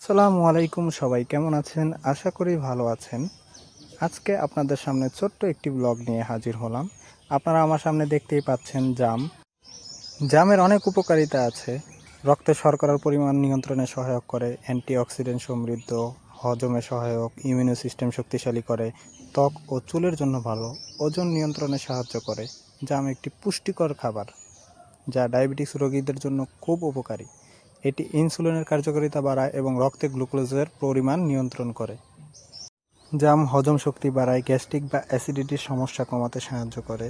আসসালামু আলাইকুম, সবাই কেমন আছেন? আশা করি ভালো আছেন। আজকে আপনাদের সামনে ছোট্ট একটি ব্লগ নিয়ে হাজির হলাম। আপনারা আমার সামনে দেখতেই পাচ্ছেন জাম। জামের অনেক উপকারিতা আছে। রক্তে শর্করার পরিমাণ নিয়ন্ত্রণে সহায়ক করে, অ্যান্টিঅক্সিডেন্ট সমৃদ্ধ, হজমে সহায়ক, ইমিউনো সিস্টেম শক্তিশালী করে, ত্বক ও চুলের জন্য ভালো, ওজন নিয়ন্ত্রণে সাহায্য করে। জাম একটি পুষ্টিকর খাবার যা ডায়াবেটিস রোগীদের জন্য খুব উপকারী। এটি ইনসুলিনের কার্যকারিতা বাড়ায় এবং রক্তে গ্লুকোজের পরিমাণ নিয়ন্ত্রণ করে। জাম হজম শক্তি বাড়ায়, গ্যাস্ট্রিক বা অ্যাসিডিটির সমস্যা কমাতে সাহায্য করে।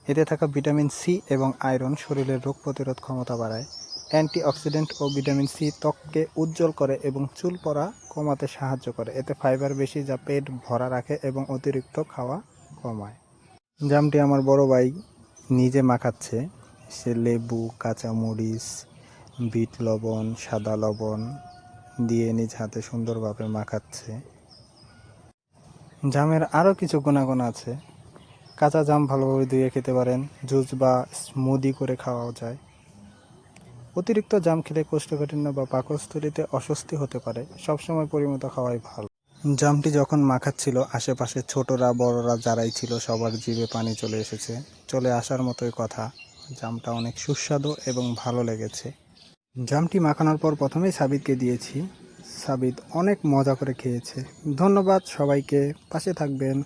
এতে থাকা ভিটামিন সি এবং আয়রন শরীরের রোগ প্রতিরোধ ক্ষমতা বাড়ায়। অ্যান্টিঅক্সিডেন্ট ও ভিটামিন সি ত্বককে উজ্জ্বল করে এবং চুল পড়া কমাতে সাহায্য করে। এতে ফাইবার বেশি যা পেট ভরা রাখে এবং অতিরিক্ত খাওয়া কমায়। জামটি আমার বড় ভাই নিজে মাখাচ্ছে। সে লেবু, কাঁচামরিচ, বিট লবণ, সাদা লবণ দিয়ে নিজ হাতে সুন্দরভাবে মাখাচ্ছে। জামের আরও কিছু গুণাগুণ আছে। কাঁচা জাম ভালোভাবে ধুয়ে খেতে পারেন, জুস বা স্মুদি করে খাওয়াও যায়। অতিরিক্ত জাম খেলে কোষ্ঠকাঠিন্য বা পাকস্থলীতে অস্বস্তি হতে পারে, সবসময় পরিমিত খাওয়াই ভালো। জামটি যখন মাখাচ্ছিল, আশেপাশে ছোটরা বড়রা যারাই ছিল সবার জিভে পানি চলে এসেছে। চলে আসার মতোই কথা। জামটা অনেক সুস্বাদু এবং ভালো লেগেছে। জামটি মাখানোর পর প্রথমেই সাবিতকে দিয়েছি। সাবিত অনেক মজা করে খেয়েছে। ধন্যবাদ সবাইকে, পাশে থাকবেন।